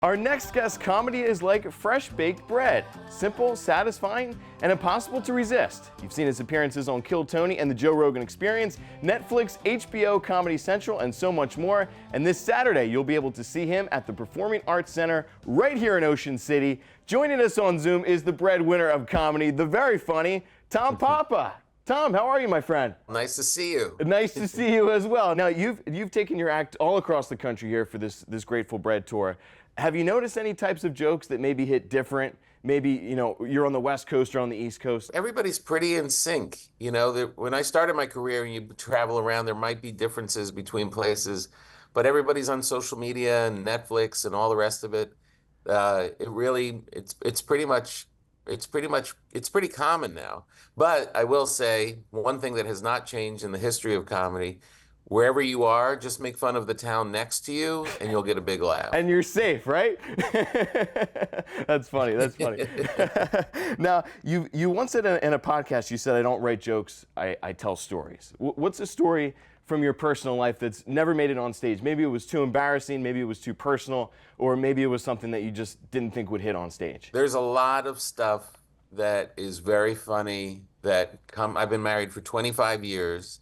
Our next guest's comedy is like fresh-baked bread. Simple, satisfying, and impossible to resist. You've seen his appearances on Kill Tony and The Joe Rogan Experience, Netflix, HBO, Comedy Central, and so much more. And this Saturday, you'll be able to see him at the Performing Arts Center right here in Ocean City. Joining us on Zoom is the breadwinner of comedy, the very funny Tom Papa. Tom, how are you, my friend? Nice to see you. Nice to see you as well. Now, you've taken your act all across the country here for this Grateful Bread tour. Have you noticed any types of jokes that maybe hit different? Maybe, you're on the West Coast or on the East Coast? Everybody's pretty in sync. When I started my career and you travel around, there might be differences between places, but everybody's on social media and Netflix and all the rest of it. It's pretty common now. But I will say one thing that has not changed in the history of comedy: wherever you are, just make fun of the town next to you and you'll get a big laugh. And you're safe, right? That's funny. Now, you once said in a podcast, you said, "I don't write jokes, I tell stories." What's a story from your personal life that's never made it on stage? Maybe it was too embarrassing, maybe it was too personal, or maybe it was something that you just didn't think would hit on stage. There's a lot of stuff that is very funny I've been married for 25 years.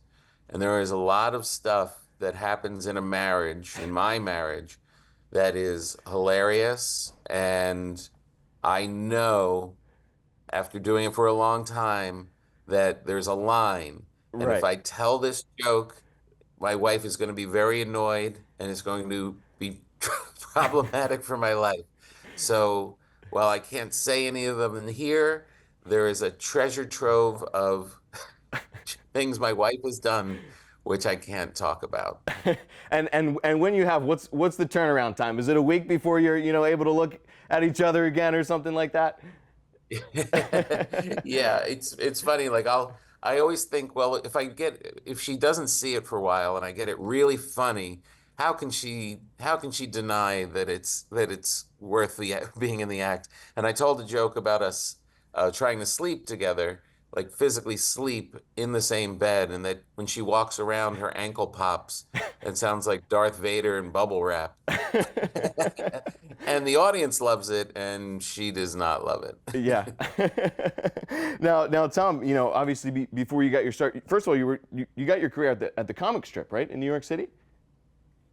And there is a lot of stuff that happens in my marriage, that is hilarious. And I know, after doing it for a long time, that there's a line. And Right. if I tell this joke, my wife is going to be very annoyed and it's going to be problematic for my life. So while I can't say any of them in here, there is a treasure trove of things my wife has done which I can't talk about. And when you have, what's the turnaround time? Is it a week before you're able to look at each other again or something like that? Yeah, it's funny. Like I always think, well, if she doesn't see it for a while and I get it really funny, how can she deny that it's worth being in the act? And I told a joke about us trying to sleep together, like physically sleep in the same bed, and that when she walks around, her ankle pops and sounds like Darth Vader in bubble wrap. And the audience loves it, and she does not love it. Yeah. Now, Tom, obviously before you got your start, first of all, you got your career at the comic strip, right, in New York City?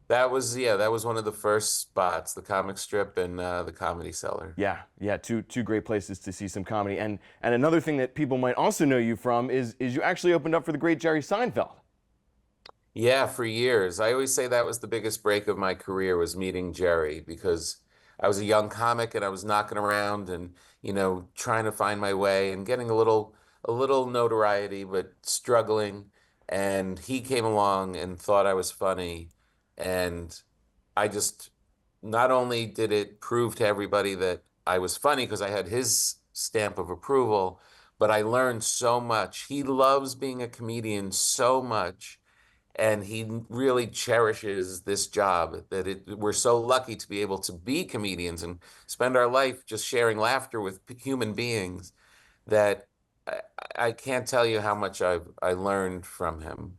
That was one of the first spots, the comic strip and the Comedy Cellar. Yeah, two great places to see some comedy. And another thing that people might also know you from is you actually opened up for the great Jerry Seinfeld. Yeah, for years. I always say that was the biggest break of my career, was meeting Jerry, because I was a young comic and I was knocking around and, trying to find my way and getting a little notoriety, but struggling. And he came along and thought I was funny. And I just, not only did it prove to everybody that I was funny because I had his stamp of approval, but I learned so much. He loves being a comedian so much, and he really cherishes this job, we're so lucky to be able to be comedians and spend our life just sharing laughter with human beings, that I can't tell you how much I learned from him.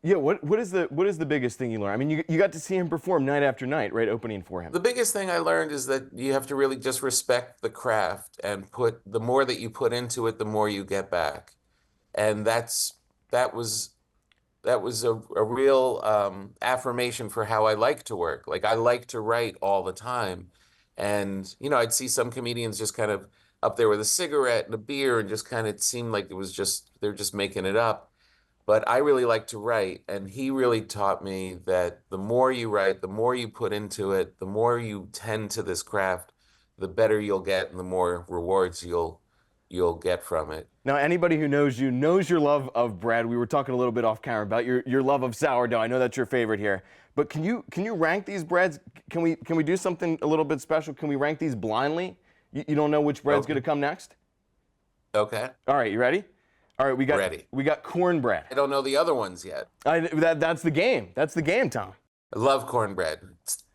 Yeah, what is the biggest thing you learned? I mean, you got to see him perform night after night, right, opening for him. The biggest thing I learned is that you have to really just respect the craft, and the more that you put into it, the more you get back. And that was a real affirmation for how I like to work. Like, I like to write all the time. And, I'd see some comedians just kind of up there with a cigarette and a beer and just kind of, it seemed like they're just making it up. But I really like to write, and he really taught me that the more you write, the more you put into it, the more you tend to this craft, the better you'll get and the more rewards you'll get from it. Now, anybody who knows you knows your love of bread. We were talking a little bit off camera about your love of sourdough. I know that's your favorite here. But can you rank these breads? Can we do something a little bit special? Can we rank these blindly? You don't know which bread's going to come next? Okay. All right, you ready? All right, Ready. We got cornbread. I don't know the other ones yet. That's the game. That's the game, Tom. I love cornbread.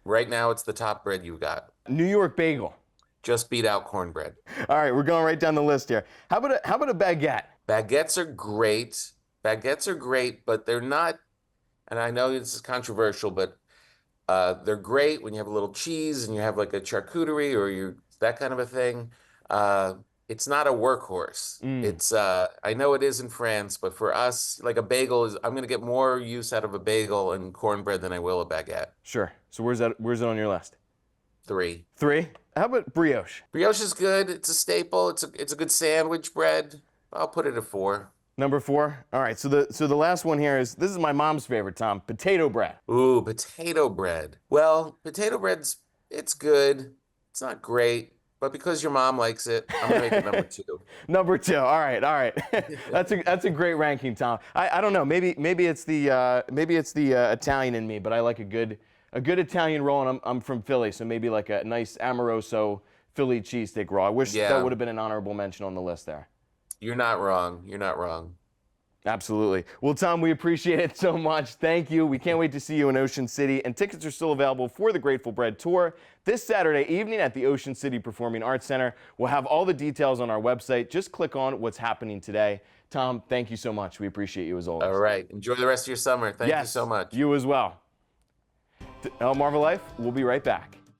Right now, it's the top bread you got. New York bagel. Just beat out cornbread. All right, we're going right down the list here. How about a baguette? Baguettes are great, but they're not, and I know this is controversial, but They're great when you have a little cheese and you have like a charcuterie or that kind of a thing. It's not a workhorse. It's I know it is in France, but for us, like a bagel is, I'm going to get more use out of a bagel and cornbread than I will a baguette. Sure. So where's it on your list? 3. 3? How about brioche? Brioche is good. It's a staple. It's a good sandwich bread. I'll put it at 4. Number 4? All right, so the last one here this is my mom's favorite, Tom, potato bread. Ooh, potato bread. Well, potato bread's, it's good. It's not great, but because your mom likes it, I'm gonna make it number 2. Number 2. All right. That's a great ranking, Tom. I don't know. Maybe it's the Italian in me, but I like a good Italian roll, and I'm from Philly, so maybe like a nice Amoroso Philly cheesesteak roll. I wish that would have been an honorable mention on the list there. You're not wrong. You're not wrong. Absolutely. Well, Tom, we appreciate it so much. Thank you. We can't wait to see you in Ocean City. And tickets are still available for the Grateful Bread Tour this Saturday evening at the Ocean City Performing Arts Center. We'll have all the details on our website. Just click on what's happening today. Tom, thank you so much. We appreciate you as always. All right. Enjoy the rest of your summer. Thank you so much. You as well. DelmarvaLife, we'll be right back.